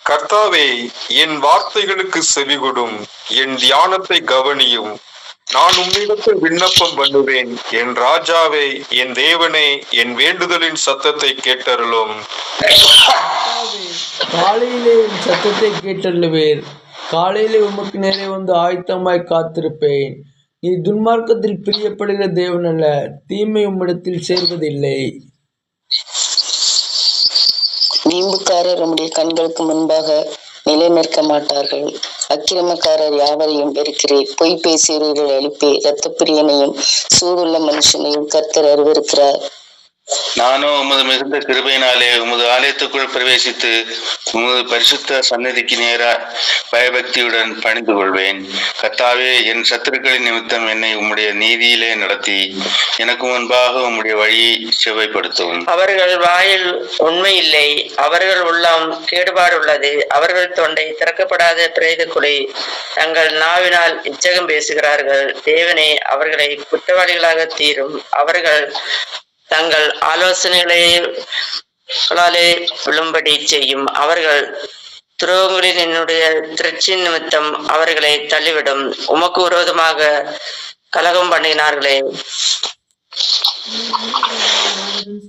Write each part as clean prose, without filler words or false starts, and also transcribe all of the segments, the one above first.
கர்த்தாவே, என் வார்த்தைகளுக்கு செவிகொடும், என் தியானத்தை கவனியும். நான் உம்மிடத்தில் விண்ணப்பம் பண்ணுவேன். என் ராஜாவே, என் தேவனே, என் வேண்டுதலின் சத்தத்தை கேட்டருளும். காலையிலே என் சத்தத்தை கேட்டருளுவீர். காலையிலே உமக்கு நேரே வந்து ஆயத்தமாய் காத்திருப்பேன். நீ துன்மார்க்கத்தில் பிரியப்படுகிற தேவன் அல்ல, தீமை உம்மிடத்தில் சேர்வதில்லை. வீம்புக்காரர் உம்முடைய கண்களுக்கு முன்பாக நிலை நிற்க மாட்டார்கள். அக்கிரமக்காரர் யாவரையும் வெறுக்கிறேன். பொய் பேசியவர்கள் அழிப்பே. இரத்தப்பிரியனையும் சூடுள்ள மனுஷனையும் கர்த்தர் அருவருக்கிறார். நானும் உமது மிகுந்த கிருபையினாலே உமது ஆலயத்துக்குள் பிரவேசித்து உமது பரிசுத்த சன்னதிக்கு நேராக பயபக்தியுடன் பணிந்து கொள்வேன். கர்த்தாவே, என் சத்துருக்களின் நிமித்தம் என்னை உம்முடைய நீதியிலே நடத்தி எனக்கு முன்பாக உம்முடைய வழியை செவ்வைப்படுத்தும். அவர்கள் வாயில் உண்மை இல்லை, அவர்கள் உள்ளம் கேடுபாடு உள்ளது. அவர்கள் தொண்டை திறக்கப்படாத பிரேத குலை, தங்கள் நாவினால் இச்சகம் பேசுகிறார்கள். தேவனே, அவர்களை குற்றவாளிகளாக தீரும். அவர்கள் தங்கள் ஆலோசனைகளாலே விழும்படி செய்யும். அவர்கள் துரோகங்களின் என்னுடைய திரட்சி நிமித்தம் அவர்களை தள்ளிவிடும். உமக்கு விரோதமாக கலகம் பண்ணினார்களே.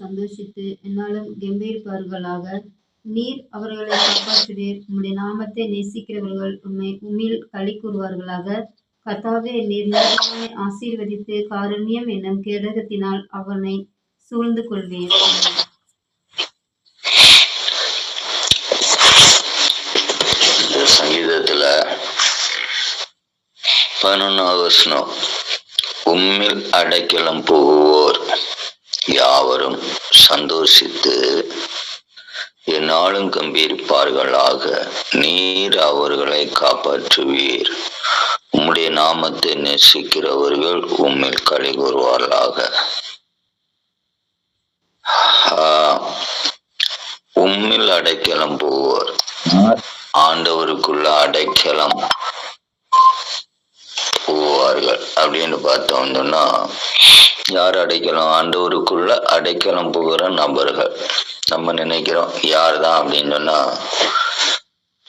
சந்தோஷித்து என்னாலும் கம்பீரிப்பார்களாக. நீர் அவர்களை காப்பாற்றுவீர். உம்முடைய நாமத்தை நேசிக்கிறவர்கள் உம்மில் களி கூறுவார்களாக. கர்த்தாவே, நீர் நீதிமானை ஆசீர்வதித்து காருண்யம் என்னும் கேடகத்தினால் அவனை சூழ்ந்து கொள்வீர். சங்கீதத்துல 11வது வசனம், உம்மில் அடைக்கலம் புகுவோர் யாவரும் சந்தோஷித்து எந்நாளும் கம்பீரிப்பார்களாக. நீர் அவர்களை காப்பாற்றுவீர். உம்முடைய நாமத்தை நேசிக்கிறவர்கள் உம்மில் களி கூறுவார்களாக. உம்மில் அடைக்கலம் போவோர், ஆண்டவருக்குள்ள அடைக்கலம் போவார்கள் அப்படின்னு பார்த்தோம்னா, யார் அடைக்கலம்? ஆண்டவருக்குள்ள அடைக்கலம் போகிற நபர்கள். நம்ம நினைக்கிறோம் யார் தான் அப்படின்னு சொன்னா,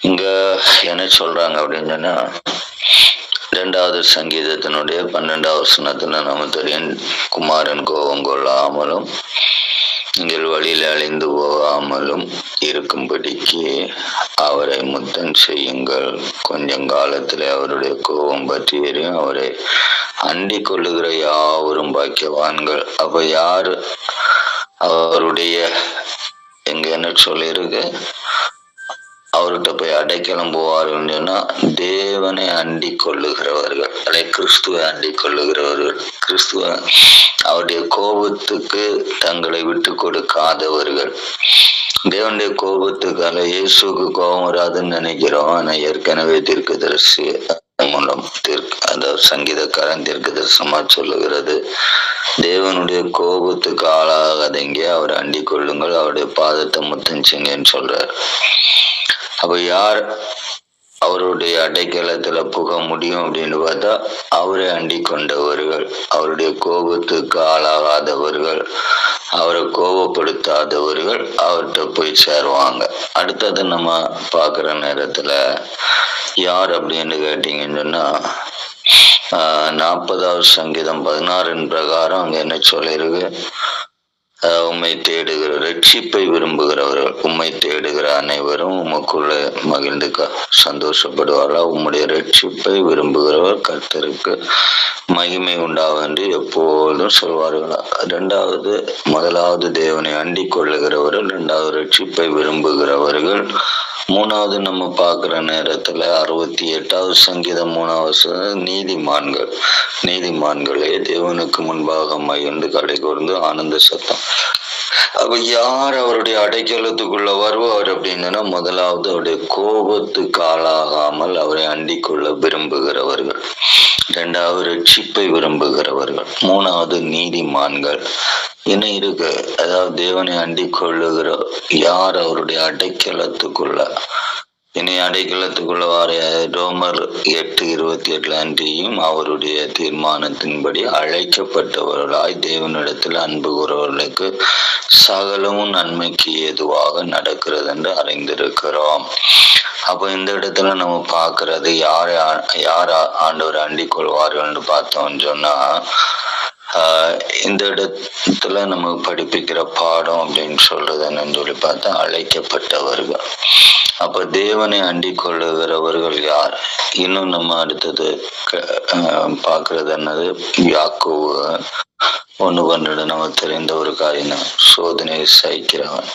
இங்க என்ன சொல்றாங்க அப்படின்னு சொன்னா, 2வது சங்கீதத்தினுடைய 12வது வசனத்துல நம்ம தெரியும், குமாரன் கோபம் கொள்ளாமலும் நீங்கள் வழியில் அழிந்து போகாமலும் இருக்கும்படிக்கு அவரை முத்தம் செய்யுங்கள். கொஞ்சம் காலத்திலே அவருடைய கோபம் பற்றி எரியும். அவரை அண்டி கொள்ளுகிற யாவரும் பாக்கியவான்கள். அப்ப யாரு அவருடைய, எங்க என்ன சொல்லிருக்கு, அவர்கிட்ட போய் அடைக்கலம் போவார்கள் சொன்னா, தேவனை அண்டி கொள்ளுகிறவர்கள், அதை கிறிஸ்துவை அண்டி கொள்ளுகிறவர்கள், கிறிஸ்துவ அவருடைய கோபத்துக்கு தங்களை விட்டு கொடுக்காதவர்கள். தேவனுடைய கோபத்துக்கால இயேசுக்கு கோபம் வராதுன்னு நினைக்கிறோம். ஆனா ஏற்கனவே தீர்க்கதரிசி மூலம் அதாவது சங்கீதக்காரன் தீர்க்க தரிசனமா சொல்லுகிறது, தேவனுடைய கோபத்துக்கு ஆளாகாதீங்க, அவரை அண்டி கொள்ளுங்கள், அவருடைய பாதத்தை முத்தம் செய்யுங்கன்னு சொல்றாரு. அப்ப யார் அவருடைய அடைக்கலத்துல புக முடியும் அப்படின்னு பார்த்தா, அவரை அண்டி கொண்டவர்கள், அவருடைய கோபத்துக்கு ஆளாகாதவர்கள், அவரை கோபப்படுத்தாதவர்கள் அவர்கிட்ட போய் சேருவாங்க. அடுத்தது நம்ம பார்க்குற நேரத்துல யார் அப்படின்னு கேட்டீங்கன்னு சொன்னா, 40வது சங்கீதம் 16 பிரகாரம் அங்க என்ன சொல்லிருக்கு, உம்மை தேடுகிற ரட்சிப்பை விரும்புகிறவர்கள், உம்மை தேடுகிற அனைவரும் உமக்குள்ள மகிழ்ந்து சந்தோஷப்படுவார்களா. உம்முடைய ரட்சிப்பை விரும்புகிறவர் கர்த்தருக்கு மகிமை உண்டாகும் என்று எப்போதும் சொல்வார்களா. 1வது தேவனை அண்டிக் கொள்ளுகிறவர்கள், 2வது ரட்சிப்பை விரும்புகிறவர்கள். 3வது நம்ம பார்க்கிற நேரத்துல 68வது சங்கீதம் 3வது நீதிமான்கள், நீதிமான்களே தேவனுக்கு முன்பாக மகிழ்ந்து களி கூர்ந்து ஆனந்த சத்தம். அப்ப யார் அவருடைய அடைக்கலத்துக்குள்ள வருவார் அப்படின்னா, முதலாவது அவருடைய கோபத்துக்கு ஆளாகாமல் அவரை அண்டிக் கொள்ள விரும்புகிறவர்கள், 2வது ரட்சிப்பை விரும்புகிறவர்கள், 3வது நீதிமான்கள். என்ன இருக்கு, அதாவது தேவனை அண்டிக் கொள்ளுகிற யார் அவருடைய அடைக்கலத்துக்குள்ள இனி அடைக்கலத்துக்குள்ளவாறு ரோமர் 8:28 அன்றியும் அவருடைய தீர்மானத்தின்படி அழைக்கப்பட்டவர்களாய் தேவனிடத்தில் அன்பு கூறவர்களுக்கு சகலமும் நன்மைக்கு ஏதுவாக நடக்கிறது என்று அறிந்திருக்கிறோம். அப்போ இந்த இடத்துல நம்ம பார்க்கறது யார் ஆண்டவர் அண்டிக் கொள்வார்கள்னு பார்த்தோம்னு சொன்னா, இந்த இடத்துல நம்ம படிப்பிக்கிற பாடம் அப்படின்னு சொல்றது என்னன்னு சொல்லி பார்த்தா அழைக்கப்பட்டவர்கள். அப்ப தேவனை அண்டிக் கொள்ளுகிறவர்கள் யார்? இன்னும் நம்ம அடுத்தது பார்க்கறது என்னது, யாக்கோபு 1:12 நமக்கு தெரிந்த ஒரு காரியம், சோதனை சகிக்கிறவன்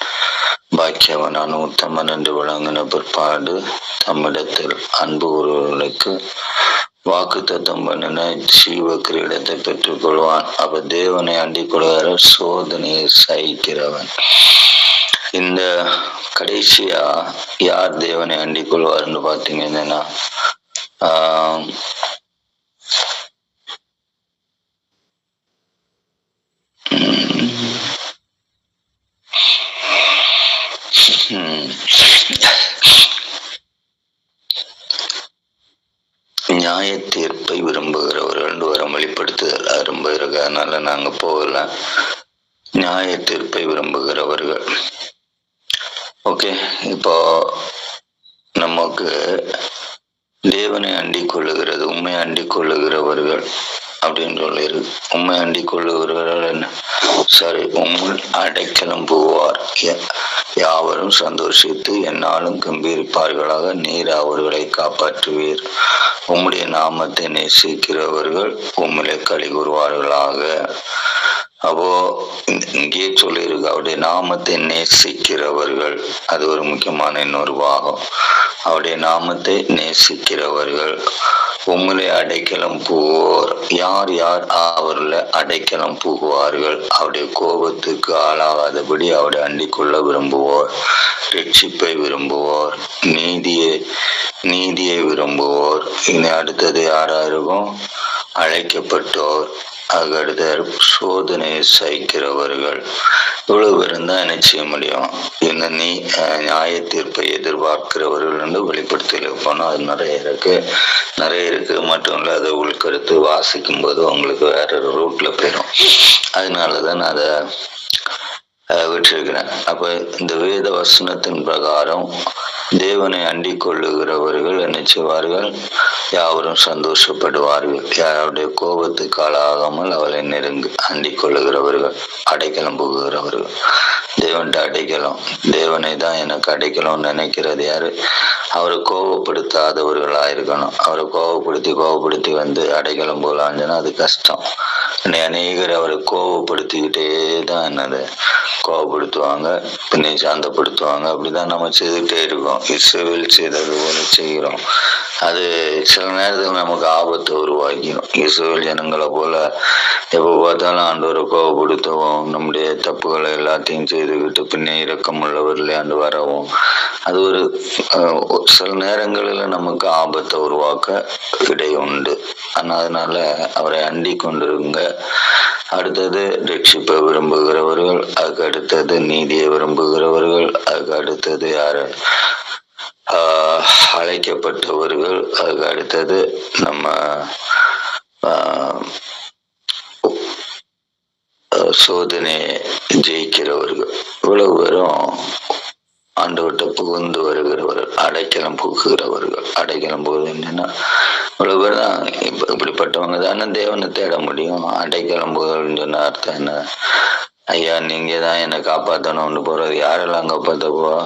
பாக்கியவனான உத்தமன் என்று விளங்கின பிற்பாடு தம்மிடத்தில் அன்பு கூறுவர்களுக்கு வாக்குத்தத்தம் பண்ணின ஜீவ கிரீடத்தை பெற்றுக் கொள்வான். அப்ப தேவனை அண்டிக் கொள்கிற சோதனையை சகிக்கிறவன். இந்த கடைசியா யார் தேவனை அண்டிக் கொள்வார்னு பார்த்தீங்கன்னா, நியாய தீர்ப்பை விரும்புகிறவர்கள் வரம் வெளிப்படுத்துதல் ரொம்ப இருக்கு, அதனால நாங்க போகல. நியாய தீர்ப்பை விரும்புகிறவர்கள். ஓகே, இப்போ நமக்கு தேவனை அண்டிக் கொள்ளுகிறது, உண்மை அண்டிக் கொள்ளுகிறவர்கள் அப்படின்னு சொல்லியிருக்கு. உண்மை அண்டிக் கொள்ளுகிறவர்கள் என்ன? சரி, உண்மை அடைக்கலம் போவார் யாவரும் சந்தோஷித்து என்னாலும் கம்பீரிப்பார்களாக, நீர் அவர்களை காப்பாற்றுவீர். உம்முடைய நாமத்தை நேசிக்கிறவர்கள் உம்மிலே களி கூறுவார்களாக. அப்போ இங்கே சொல்லியிருக்கு, அவருடைய நாமத்தை நேசிக்கிறவர்கள், அது ஒரு முக்கியமான இன்னொரு பாகம். அவருடைய நாமத்தை நேசிக்கிறவர்கள் உம்மிலே அடைக்கலம் புகுவோர். யார் யார் அவர்ல அடைக்கலம் புகுவார்கள்? அவருடைய கோபத்துக்கு ஆளாகாதபடி அவருடைய அண்டிக் கொள்ள விரும்புவோர், ரட்சிப்பை விரும்புவோர், நீதியை விரும்புவோர். இனி அடுத்தது யாரா இருக்கும்? அழைக்கப்பட்டோர். அதுக்கடுத்த சோதனையை சகிக்கிறவர்கள். இவ்வளவு பேரும் தான் என்ன செய்ய முடியும்? இந்த நியாய தீர்ப்பை எதிர்பார்க்கிறவர்கள் என்று வெளிப்படுத்தல போனோம். அது நிறைய இருக்கு மட்டும் இல்லை, அதை உள்கருத்து வாசிக்கும் போது உங்களுக்கு வேற ஒரு ரூட்ல போயிடும். அதனாலதான் நான் அதை விட்டிருக்கிறேன். அப்ப இந்த வேத வசனத்தின் பிரகாரம் தேவனை அண்டிக் கொள்ளுகிறவர்கள் என்ன செய்வார்கள்? யாவரும் சந்தோஷப்படுவார்கள். யாருடைய கோபத்துக்கு ஆளாகாமல் அவளை அண்டிக் கொள்ளுகிறவர்கள், அடைக்கலம் புகுகிறவர்கள். தேவன்கிட்ட அடைக்கலம், தேவனை தான் எனக்கு அடைக்கலம் நினைக்கிறது யாரு? அவரை கோபப்படுத்தாதவர்களா இருக்கணும். அவரை கோபப்படுத்தி வந்து அடைக்கலம் போலான்னு அது கஷ்டம். அநேகர் அவரை கோபப்படுத்திக்கிட்டே தான் என்னது கோபப்படுத்துவாங்க, பின்னே சாந்தப்படுத்துவாங்க. அப்படிதான் நம்ம செய்துகிட்டே இருக்கோம். இஸ்ரவேல் செய்தது போல செய்கிறோம். அது சில நேரத்தில் நமக்கு ஆபத்தை உருவாக்கிடும். இஸ்ரவேல் ஜனங்களை போல எப்போ பார்த்தாலும் ஆண்டவரை கோபப்படுத்தவும், நம்முடைய தப்புகளை எல்லாத்தையும் செய்துக்கிட்டு பின்னே இரக்கமுள்ளவர்களே ஆண்டு வரவும், அது ஒரு சில நேரங்களில் நமக்கு ஆபத்தை உருவாக்க இடை உண்டு. அதனால அவரை அண்டிக் கொண்டிருங்க. அடுத்தது ரட்சிப்பை விரும்புகிறவர்கள், அதுக்கு அடுத்தது நீதியை விரும்புகிறவர்கள், அதுக்கு அடுத்தது யாரு? அழைக்கப்பட்டவர்கள், அதுக்கு அடுத்தது நம்ம சோதனை ஜெயிக்கிறவர்கள். இவ்வளவு பேரும் ஆண்டவர்கிட்ட புகுந்து வருகிறவர்கள், அடைக்கலம் புகுகிறவர்கள். அடைக்கலம் போகுது என்னன்னா, இவ்வளவு பேர் தான் இப்படிப்பட்டவங்க தானே தேவனை தேட முடியும். அடைக்கலம் போகுதுன்னு சொன்ன அர்த்தம் என்ன? ஐயா நீங்க தான் என்னை காப்பாற்றணும்னு போறது. யாரெல்லாம் காப்பாற்ற போவா?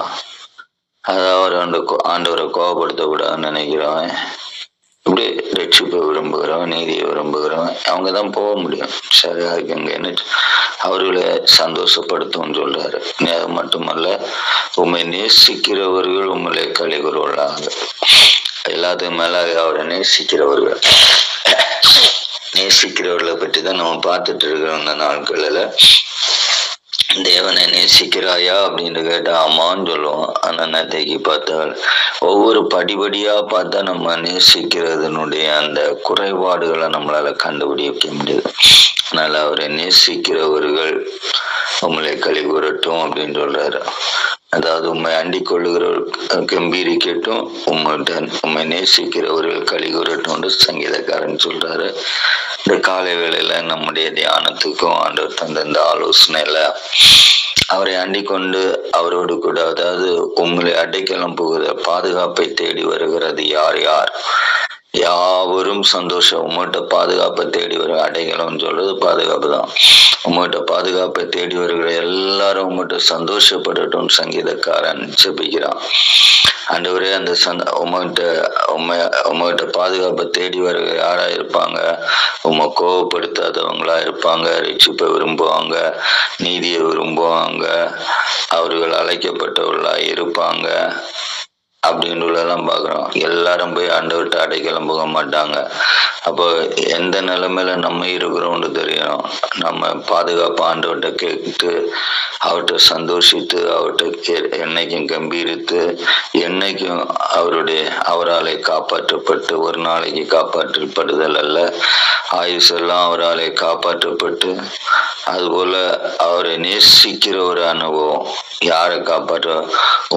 அதாவது ஆண்டவரை கோபப்படுத்த கூடாதுன்னு நினைக்கிறவன், இப்படி ரட்சிப்பை விரும்புகிறவன், நீதியை விரும்புகிறவன், அவங்க தான் போக முடியும். சரி, அதுக்கு அங்க என்ன அவர்களை சந்தோஷப்படுத்தும் சொல்றாரு. அது மட்டுமல்ல, உண்மை நேசிக்கிறவர்கள் உண்மையிலே களி கூறுவாங்க. எல்லாத்துக்கும் மேல அவரை நேசிக்கிறவர்களை பற்றி தான் நம்ம பார்த்துட்டு இருக்கிறோம். இந்த நாட்களில் தேவனை நேசிக்கிறாயா அப்படின்னு கேட்டா ஆமான்னு சொல்லுவோம். ஆனா நேற்றைக்கு பார்த்தால் ஒவ்வொரு படிப்படியா பார்த்தா நம்ம நேசிக்கிறதுனுடைய அந்த குறைபாடுகளை நம்மளால கண்டுபிடிக்க முடியுது. அதனால அவரை நேசிக்கிறவர்கள் உங்களை களி கூறட்டும் அப்படின்னு சொல்றாரு. அதாவது உம்மை அண்டிக் கொள்ளுகிறவர்கள் கம்பீரிக்கட்டும், உம்மை நேசிக்கிறவர்கள் களி கூறட்டும் சங்கீதக்காரன் சொல்றாரு. இந்த காலை வேளையில நம்முடைய தியானத்துக்கும் ஆண்டவர் தந்த இந்த ஆலோசனையில அவரை அண்டிக் கொண்டு அவரோடு கூட, அதாவது உங்களை அடைக்கலம் புகுத பாதுகாப்பை தேடி வருகிறது யார் யார்? யாவரும் சந்தோஷம். உங்கள்கிட்ட பாதுகாப்பை தேடி வரும். அடைக்கலம் சொல்றது பாதுகாப்பு தான். உங்கள்கிட்ட பாதுகாப்பை தேடி வருகிற எல்லாரும் உங்கள்கிட்ட சந்தோஷப்படட்டும் சங்கீதக்காரன் ஜெபிக்கிறான். ஆண்டவரே, அந்த உங்கள்கிட்ட பாதுகாப்பை தேடி வருகிற யாரா இருப்பாங்க? உம்மை கோவப்படுத்தாதவங்களா இருப்பாங்க, ரட்சிப்பை விரும்புவாங்க, நீதியை விரும்புவாங்க, அவர்கள் அழைக்கப்பட்டவர்களா இருப்பாங்க அப்படின்றதெல்லாம் பார்க்குறோம். எல்லாரும் போய் ஆண்டவர்கிட்ட அடைக்கலம் போக மாட்டாங்க. அப்போ எந்த நிலைமையில நம்ம இருக்கிறோம்னு தெரியும். நம்ம பாதுகாப்பு ஆண்டவர்கிட்ட கேட்டு அவர்கிட்ட சந்தோஷித்து அவர்கிட்ட என்னைக்கும் கம்பீரித்து என்னைக்கும் அவராலே காப்பாற்றப்பட்டு, ஒரு நாளைக்கு காப்பாற்றப்படுதல் அல்ல, ஆயுசெல்லாம் அவராலே காப்பாற்றப்பட்டு, அதுபோல அவரை நேசிக்கிற ஒரு அனுபவம். யாரை காப்பாற்ற?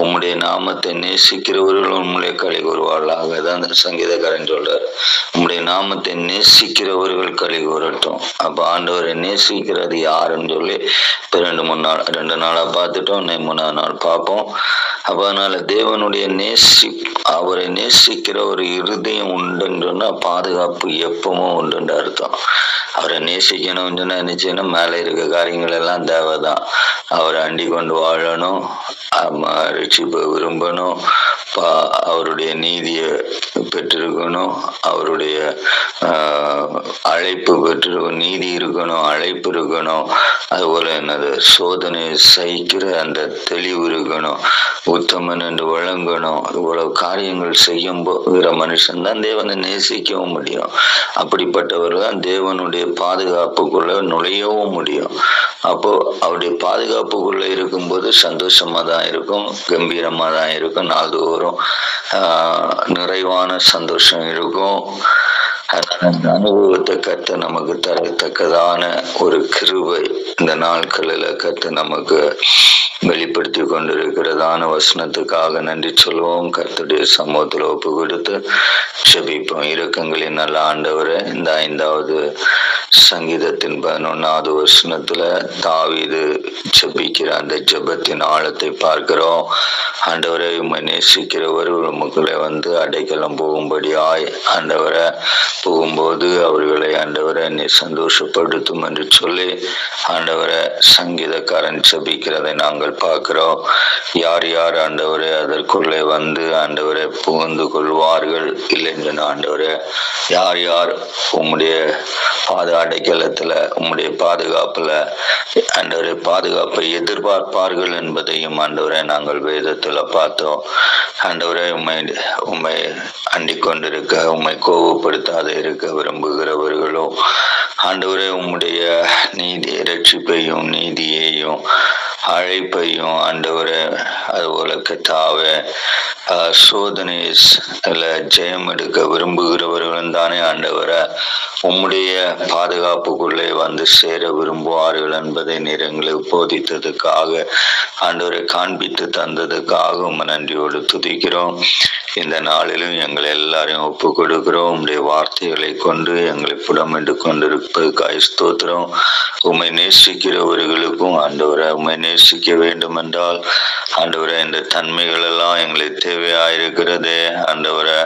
உம்முடைய நாமத்தை நேசிக்கிறவர்கள் உம்முடைய களி கூறுவார்களாக தான் சங்கீதக்காரன் சொல்றார். உம்முடைய நாமத்தை நேசிக்கிறவர்கள் களி கூறட்டும். அப்ப ஆண்டவரை நேசிக்கிறது யாருன்னு சொல்லி இப்ப 2 நாளா பார்த்துட்டோம். 3ஆவது நாள் பார்ப்போம். அப்ப அதனால தேவனுடைய அவரை நேசிக்கிற ஒரு இருதயம் உண்டுன்னு சொன்னா பாதுகாப்பு எப்பவும் உண்டுன்ற அர்த்தம். அவரை நேசிக்கணும்னு சொன்னா நிச்சயம்னா மேல இருக்க காரியங்கள் எல்லாம் தேவைதான். அவரை அண்டி கொண்டு வாழணும், ரட்சிப்பை விரும்பணும், அவருடைய நீதியை பெற்றிருக்கணும், அவருடைய அழைப்பு பெற்றிருக்கணும், நீதி இருக்கணும், அழைப்பு இருக்கணும், அதுபோல என்னது சோதனை சகிக்கிற அந்த தெளிவு இருக்கணும், உத்தமன் என்று வழங்கணும். இவ்வளவு காரியங்கள் செய்யும் போகிற மனுஷன் தான் தேவனை நேசிக்கவும் முடியும். அப்படிப்பட்டவர் தான் தேவனுடைய பாதுகாப்புக்குள்ள நுழையவும் முடியும். அப்போ அவருடைய பாதுகாப்புக்குள்ள இருக்கும்போது சந்தோஷமா தான் இருக்கும், கம்பீரமா தான் இருக்கும், நாள்தோறும் நிறைவான சந்தோஷம் இருக்கும். அந்த அனுபவத்தை கத்த நமக்கு தரத்தக்கதான ஒரு கிருபை இந்த நாட்களில் கத்த நமக்கு வெளிப்படுத்தி கொண்டிருக்கிறதான வசனத்துக்காக நன்றி சொல்லுவோம். கர்த்தருடைய சமூகத்தில் ஒப்பு கொடுத்து ஜெபிப்போம். இரக்கங்களின் நல்ல ஆண்டவரை, இந்த 5வது சங்கீதத்தின் 11வது வசனத்துல தாவீது ஜெபிக்கிற அந்த ஜெபத்தின் ஆழத்தை பார்க்கிறோம். ஆண்டவரை, உம்மை நேசிக்கிறவர் உமக்குள்ளே வந்து அடைக்கலம் போகும்படியாய் ஆண்டவரை போகும்போது அவர்களை ஆண்டவரை நீ சந்தோஷப்படுத்தும் என்று சொல்லி ஆண்டவரை சங்கீதக்காரன் ஜெபிக்கிறதை நாங்கள் பார்க்கிறோம். யார் யார் ஆண்டவரே அதற்குள்ளே வந்து ஆண்டவரை புகுந்து கொள்வார்கள் இல்லைன்னு ஆண்டவரே, யார் யார் உம்முடைய அடைக்கலத்துல உம்முடைய பாதுகாப்புல ஆண்டவரை பாதுகாப்பை எதிர்பார்ப்பார்கள் என்பதையும் ஆண்டவரை நாங்கள் வேதத்துல பார்த்தோம். ஆண்டவரை, உம்மை அண்டிக் கொண்டிருக்க, உம்மை கோபப்படுத்தாத இருக்க விரும்புகிறவர்களும் ஆண்டவரே உம்முடைய நீதி ரட்சிப்பையும் நீதியையும் அழைப்பையும் ஆண்டவரை அதுபோல கத்தாவே சோதனையில ஜெயம் எடுக்க விரும்புகிறவர்களும் தானே ஆண்டவரை உம்முடைய பாதுகாப்புக்குள்ளே வந்து சேர விரும்புவார்கள் என்பதை நீர் எங்களுக்கு போதித்ததுக்காக ஆண்டவரை காண்பித்து தந்ததுக்காக உம்மை நன்றியோடு துதிக்கிறோம். இந்த நாளிலும் எங்களை எல்லாரையும் ஒப்பு கொடுக்கிறோம். உம்முடைய வார்த்தைகளை கொண்டு எங்களை புடமிட்டு கொண்டிருப்பதுக்காக ஸ்தோத்திரம். உம்மை நேசிக்கிறவர்களுக்கும் ஆண்டவரை உம்மை நேசிக்க வேண்டும் என்றால் ஆண்டவரை இந்த தன்மைகள் எல்லாம் எங்களுக்கு தேவையாயிருக்கிறதே ஆண்டவரை.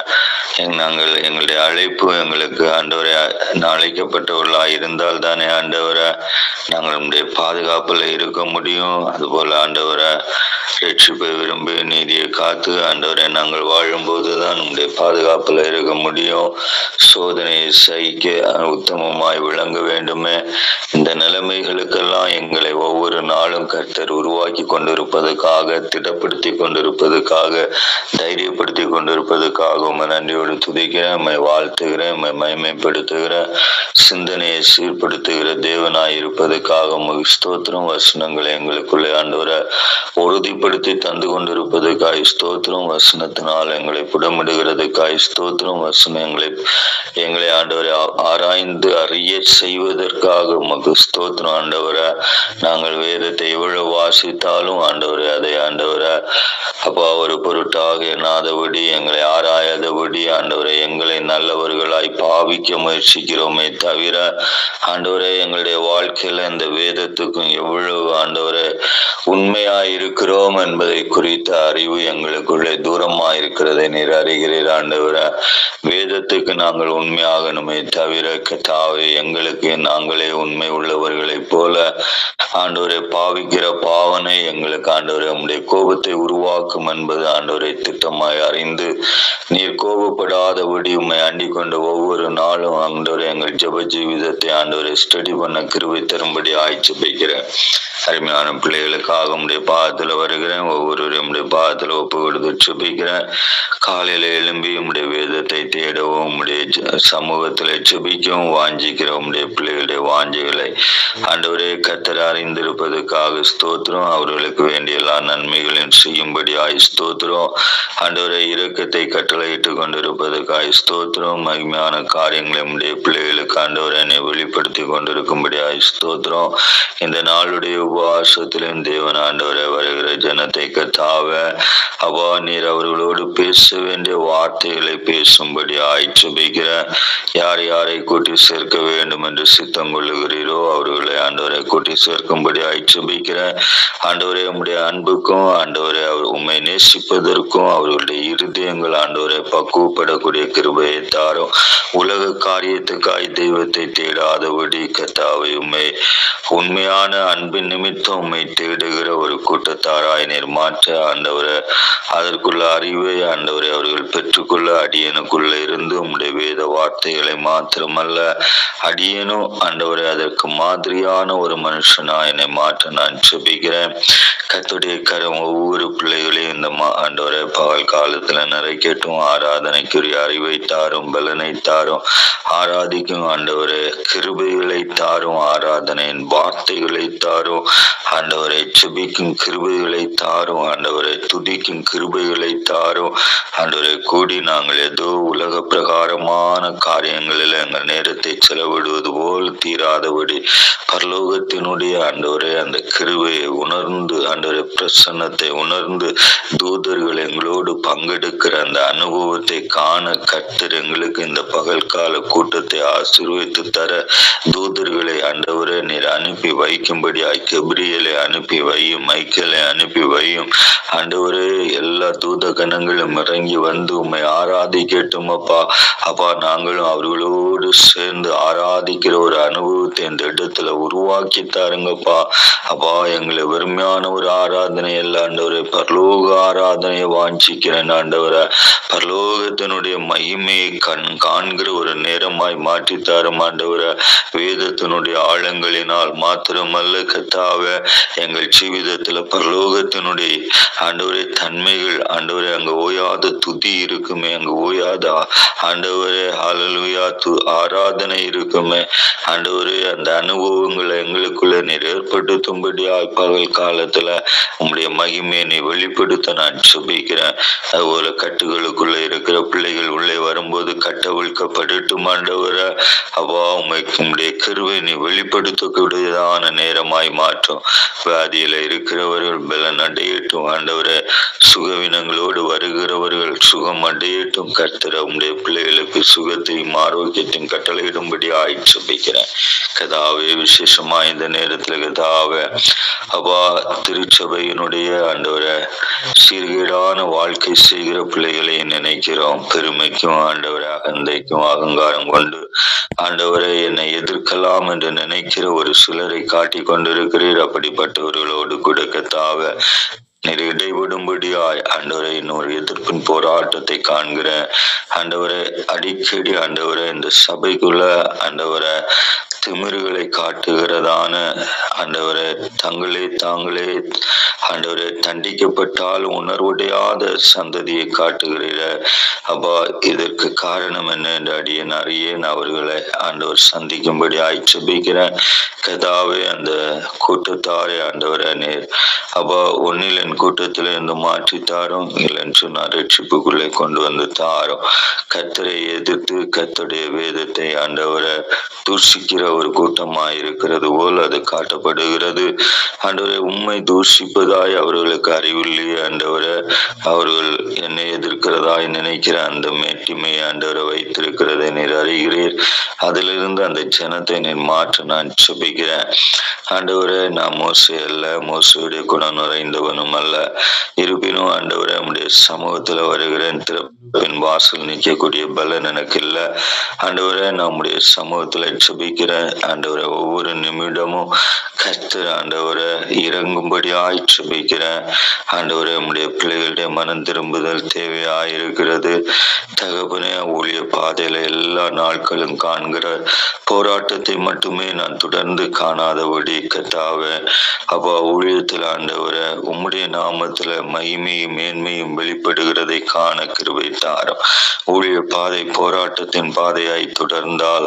எங்களுடைய அழைப்பு எங்களுக்கு ஆண்டவரை அழைக்கப்பட்டவர்களாக இருந்தால் தானே ஆண்டவரை நாங்கள் நம்முடைய பாதுகாப்புல இருக்க முடியும். அதுபோல ஆண்டவரை ரட்சிப்பை விரும்பி நீதியை காத்து ஆண்டவரை நாங்கள் வாழும்போது தான் நம்முடைய பாதுகாப்புல இருக்க முடியும். சோதனையை சகிக்க உத்தமமாய் விளங்க வேண்டுமே. இந்த நிலைமைகளுக்கெல்லாம் எங்களை ஒவ்வொரு நாளும் கர்த்தர் உருவாக்கி கொண்டிருப்பதற்காக, திடப்படுத்தி கொண்டிருப்பதற்காக, தைரியப்படுத்தி கொண்டிருப்பதற்காக உம்மை நன்றியோடு துதிக்கிறேன், உம்மை வாழ்த்துகிறேன், உம்மை மகிமைப்படுத்துகிறேன். சிந்தனையை சீர்படுத்துகிற தேவனாய் இருப்பதற்காக உமக்கு ஸ்தோத்திரம். வசனங்களை எங்களுக்குள்ளே ஆண்டவரை உறுதிப்படுத்தி தந்து கொண்டிருப்பதற்காய் ஸ்தோத்திரம். வசனத்தினால் எங்களை புடமிடுகிறதுக்காய் ஸ்தோத்திரம். வசனம் எங்களை ஆண்டவரை ஆராய்ந்து அறிய செய்வதற்காக உமக்கு ஸ்தோத்திரம். ஆண்டவரை நாங்கள் வேதத்தை எவ்வளவு வாசித்தாலும் ஆண்டவரே அதை ஆண்டவரே அப்பா ஒரு பொருட்டாக எண்ணாதபடி, எங்களை ஆராயாதபடி ஆண்டவரே எங்களை நல்லவர்களாய் பாவிக்க முயற்சிக்கிறோமே தவிர ஆண்டவரே எங்களுடைய வாழ்க்கையில இந்த வேதத்துக்கும் எவ்வளவு ஆண்டவரே உண்மையாய் இருக்கிறோம் என்பதை குறித்த அறிவு எங்களுக்குள்ளே தூரமாய் இருக்கிறதை நீர் அறிகிறீர் ஆண்டவரே. வேதத்துக்கு நாங்கள் உண்மையாகணுமே தவிர கர்த்தாவே எங்களுக்கு நாங்களே உண்மை உள்ளவர்களைப் போல ஆண்டவரை பாவிக்கிற பாவனை எங்களுக்கு ஆண்டவரை உம்முடைய கோபத்தை உருவாக்கும் என்பது ஆண்டவரை திட்டமாய் அறிந்து நீர் கோபப்படாதபடி உம்மை அண்டிக் கொண்டு ஒவ்வொரு நாளும் ஆண்டவரை எங்கள் ஜெப ஜீவிதத்தை ஆண்டவரை ஸ்டடி பண்ண கிருபை தரும்படி ஆய்ச்சிக்கிறேன். அருமையான பிள்ளைகளுக்காக உம்முடைய பாதத்துல வருகிறேன். ஒவ்வொருவரையும் உம்முடைய பாதத்துல ஒப்பு கொடுத்து செபிக்கிறேன். காலையில எழும்பி உம்முடைய வேதத்தை தேடவும் உம்முடைய சமூகத்துல செபிக்கவும் வாஞ்சிக்கிற உம்முடைய பிள்ளைகளுடைய வாஞ்சிகளை ஆண்டவரே கர்த்தர் அறிந்திருப்பதற்காக ஸ்தோத்திரம். அவர்களுக்கு வேண்டிய எல்லா நன்மைகளையும் செய்யும்படியாய் ஸ்தோத்திரம். ஆண்டவரே இரக்கத்தை கட்டளையிட்டு கொண்டிருப்பதற்காய் ஸ்தோத்திரம். மகிமையான காரியங்களை உம்முடைய பிள்ளைகளுக்கு ஆண்டவரை என்னை வெளிப்படுத்தி கொண்டிருக்கும்படியாய் ஸ்தோத்திரம். இந்த நாளுடைய உபவாசத்திலும் தேவன் ஆண்டவரை வருகிற ஜனத்தை கர்த்தாவ அவா நீர் அவர்களோடு பேச வேண்டிய வார்த்தைகளை பேசும்படி ஆய்ச்சிக்கிற யார் யாரை கூட்டி சேர்க்க வேண்டும் என்று சித்தம் கொள்ளுகிறீரோ அவர்களை ஆண்டவரை கூட்டி சேர்க்கும்படி ஆய்ச்சிக்கிற ஆண்டவரே உம்முடைய அன்புக்கும் ஆண்டவரை அவர் உண்மை நேசிப்பதற்கும் அவர்களுடைய இருதயங்கள் ஆண்டவரை பக்குவப்படக்கூடிய கிருபையை தாரும். உலக காரியத்துக்காய் தெய்வத்தை தேடாதபடி கர்த்தாவை உண்மை உண்மையான அன்பின் நிமித்தம் உண்மை தேடுகிற ஒரு கூட்டத்தாராய் நீர் மாற்ற ஆண்டவரை அதற்குள்ள அறிவை ஆண்டவரை அவர்கள் பெற்றுக்கொள்ள அடியனுக்குள்ள இருந்து உம்முடைய வேத வார்த்தைகளை மாத்திரமல்ல அடியனும் ஆண்டவரை அதற்கு மாதிரியான ஒரு மனுஷனா என்னை மாற்ற நான் செபிக்கிறேன். கர்த்தருடைய கரம் ஒவ்வொரு பிள்ளைகளையும் இந்த ஆண்டவரை பகல் காலத்துல நிறைக்கட்டும். ஆராதனைக்குரிய அறிவை தாரும், பலனை தாரும். ஆராதிக்கும் ஆண்டவரை கிருபைகளை தாரும். ஆராதனையின் வார்த்தைகளை தாரும் ஆண்டவரை. செபிக்கும் கிருபைகளை தாரும் ஆண்டவரை. துதிக்கும் கிருபைகளை தாரும் ஆண்டவரை. கூடி நாங்கள் ஏதோ உலக பிரகாரமான காரியங்களில் எங்கள் நேரத்தை செலவிடுவது போல் தீராதபடி பரலோகத்தினுடைய ஆண்டவரை அந்த கிருபையை உணர்ந்து ஆண்டவரை பிரசன்னத்தை உணர்ந்து தூதர்கள் எங்களோடு பங்கெடுக்கிற அந்த அனுபவத்தை காண கர்த்தர் எங்களுக்கு இந்த பகல் கால கூட்டத்தை ஆசீர்வதித்து தர தூதர்களை ஆண்டவரை நீர் அனுப்பி வைக்கும்படியாய் கெப்ரியலை அனுப்பி வையும், மைக்கேலை அனுப்பி வையும் ஆண்டவரே. எல்லா தூத கணங்களும் இறங்கி வந்து உம்மை ஆராதிக்கட்டும் அப்பா. அப்பா நாங்களும் அவர்களோடு சேர்ந்து ஆராதிக்கிற ஒரு அனுபவத்தை இந்த இடத்துல உருவாக்கி தாருங்கப்பா. அப்பா எங்களை வெறுமையான ஒரு ஆராதனை அல்ல ஆண்டவரே, பரலோக ஆராதனையை வாஞ்சிக்கிறேன் ஆண்டவரை. பரலோகத்தினுடைய மகிமையை காண்கிற ஒரு நேரமாய் மாற்றி தாரும் ஆண்டவரை. வேதத்தினுடைய ஆழங்களினால் மாத்திரமல்ல கர்த்தாவே எங்கள் ஜீவிதத்துல பரலோகத்தினுடைய ஆண்டவரே தன்மைகள் ஆண்டவரே அங்க ஓயாத துதி இருக்குமே, அங்க ஓயாத ஆண்டவரே ஹல்லேலூயா ஆராதனை இருக்குமே ஆண்டவரே. அந்த அனுபவங்களை எங்களுக்குள்ள நீர் ஏற்படுத்தும்படியாய் பகல் காலத்துல உம்முடைய மகிமையை நீ வெளிப்படுத்த நான் சுபிக்கிறேன். அதுபோல கட்டுகளுக்குள்ள இருக்கிற பிள்ளைகள் உள்ளே வரும்போது கட்டவிழ்க்கப்படட்டும் ஆண்டவரை. அப்பா உம்முடைய கிருபை நீ வெளிப்படுத்தக்கூடியதான நேரமாய் மாற்றும். வியாதியில இருக்கிறவர்கள் பலன் அடையட்டும் ஆண்டவரை. சுகவினங்களோடு வருகிறவர்கள் சுகம் அடையட்டும் கர்த்தரை. உம்முடைய பிள்ளைகளுக்கு சுகத்தையும் ஆரோக்கியத்தையும் கட்டளையிடும்படி ஆய்ச்சிக்கிறேன் கதாவே. விசேஷமா இந்த நேரத்துல கதாவே அப்பா திருச்சபையினுடைய ஆண்டவரை சீர்கேடான வாழ்க்கை செய்கிற பிள்ளைகளை நினைக்கிறோம். பெருமைக்கும் ஆண்டவரை அகந்தைக்கும் அகங்காரம் கொண்டு ஆண்டவரை என்னை எதிர்க்கலாம் என்று நினைக்கிற ஒரு சிலரை காட்டி கொண்டிருக்கிறீர். அப்படிப்பட்டவர்களோடு கூட கர்த்தாவே நீர் இடைவிடும்படியாய் ஆண்டவரை இன்னொரு எதிர்ப்பின் போராட்டத்தை காண்கிறேன் ஆண்டவரை. அடிக்கடி ஆண்டவரை இந்த சபைக்குள்ள ஆண்டவரை திமிர்களை காட்டுகிறதான ஆண்டவரை தாங்களே ஆண்டவரை தண்டிக்கப்பட்டால் உணர்வுடையாத சந்ததியை காட்டுகிறீர அப்பா. இதற்கு காரணம் என்ன என்று அடியேன் அறியேன் அவர்களை ஆண்டவர் சந்திக்கும்படி ஆய்ச்சிக்கிறேன் கதாவே. அந்த கூட்டத்தாரை ஆண்டவரை நீர் அப்பா ஒன்னில் என் கூட்டத்தில இருந்து மாற்றி தாரும், இல்லைன்னு சொன்னார் ரட்சிப்புக்குள்ளே கொண்டு வந்து தாரும். கர்த்தரை எதிர்த்து கர்த்தருடைய வேதத்தை ஆண்டவரை தூஷிக்கிற ஒரு கூட்டமாயிருக்கிறது போல் அது காட்டப்படுகிறது. ஆண்டவரே, உம்மை தூஷிப்பதாய் அவர்களுக்கு அறிவில்லையே ஆண்டவரே. அவர்கள் என்னை எதிர்க்கிறதாய் நினைக்கிற அந்த மேட்டிமையை ஆண்டவரை வைத்திருக்கிறதை நீர் அறிகிறீர். அதிலிருந்து அந்த ஜனத்தை நீர் மாற்ற நான் ஜெபிக்கிறேன். ஆண்டவரே, நான் மோசே அல்ல, மோசையுடைய குணம் நிறைந்தவனும் அல்ல. இருப்பினும் ஆண்டவரே, நம்முடைய சமூகத்துல வருகிறேன். திறப்பின் வாசல் நிற்கக்கூடிய பலன் எனக்கு இல்லை ஆண்டவரே. நம்முடைய சமூகத்துல ஜெபிக்கிறேன் ஆண்டவரே. ஒவ்வொரு நிமிடமும் கர்த்தர் ஆண்டவரே இறங்கும்படியாய் ஜெபிக்கிறேன் ஆண்டவரே. நம்முடைய பிள்ளைகளுடைய மனம் திரும்புதல் தேவையாயிருக்கிறது தகப்பனே. ஊழிய பாதையில எல்லா நாட்களும் காண்கிற போராட்டத்தை மட்டுமே நான் தொடர்ந்து காணாதபடி கர்த்தாவே அப்பா, ஊழியத்தில் ஆண்டவரே உம்முடைய நாமத்துல மகிமையும் மேன்மையும் வெளிப்படுகிறதை காண கிருபை தாரும். ஊழிய பாதை போராட்டத்தின் பாதையாய் தொடர்ந்தால்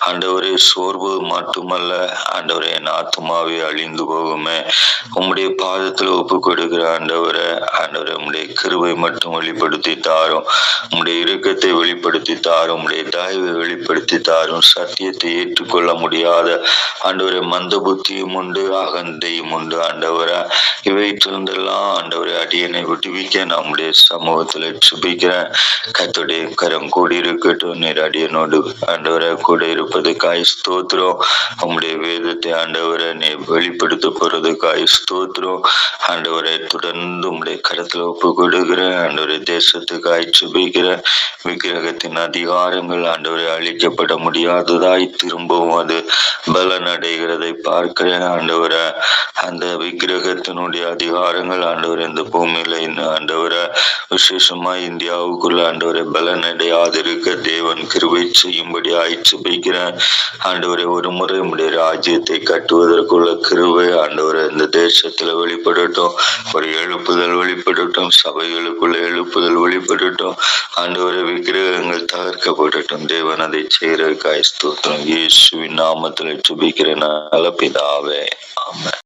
ஆண்டவரே சோர்வு மட்டுமல்ல ஆண்டவரே, என் ஆத்துமாவே அழிந்து போகுமே. உம்முடைய பாதத்துல ஒப்பு கொடுக்கிற ஆண்டவரே, ஆண்டவரே உம்முடைய கிருபை மட்டும் வெளிப்படுத்தி தாரும். உம்முடைய இரக்கத்தை வெளிப்படுத்தி தாரும். உம்முடைய தயவை வெளிப்படுத்தி தாரும். சத்தியத்தை ஏற்றுக்கொள்ள முடியாத ஆண்டவரே மந்த புத்தியும் உண்டு, அகந்தையும் உண்டு ஆண்டவரே. இவைற்றிருந்தெல்லாம் ஆண்டவரே அடியனை விட்டுவிக்க நம்முடைய சமூகத்துல சுபிக்கிறேன். கர்த்தருடைய கரம் கூடி இருக்கட்டும். நீர் அடியனோடு ஆண்டவரை கூட இருப்பதுக்காய் ஸ்தோத்திரம். உம்முடைய வேதத்தை ஆண்டவரை நீ வெளிப்படுத்த போறதுக்காய் ஸ்தோத்திரம் ஆண்டவரை. தொடர்ந்து உம்முடைய கரத்துல ஒப்பு கொடுக்கிறேன் ஆண்டவரை. தேசத்துக்காய் சுபிக்கிறேன். விக்கிரகத்தின் அதிகாரங்கள் ஆண்டவரை அழிக்கப்பட முடியாததாய் திரும்பவும் அது பலன் அடைகிறதை பார்க்கிறேன் ஆண்டவரை. அந்த விக்கிரகத்தினுடைய அதிகாரங்கள் ஆண்டவர் இந்த பூமியில ஆண்டவரை விசேஷமா இந்தியாவுக்குள்ள ஆண்டவரை பலன் அடையாதிருக்க தேவன் கிருபை செய்யும்படி ஆய்ச்சிக்கிறேன் ஆண்டவரை. ஒரு முறை உடைய ராஜ்யத்தை கட்டுவதற்குள்ள கிருபை ஆண்டவரை இந்த தேசத்துல வெளிப்படட்டும். ஒரு எழுப்புதல் வெளிப்படட்டும். சபைகளுக்குள்ள எழுப்புதல் வெளிப்படட்டும் ஆண்டவரை. விக்கிரகங்கள் தகர்க்கப்படட்டும். தேவன் அதை செய்யறதுக்காய் ஸ்தோத்திரம். இயேசுவின் நாமத்தில் ஜெபிக்கிறேன் நல்ல பிதாவே. ஆமென்.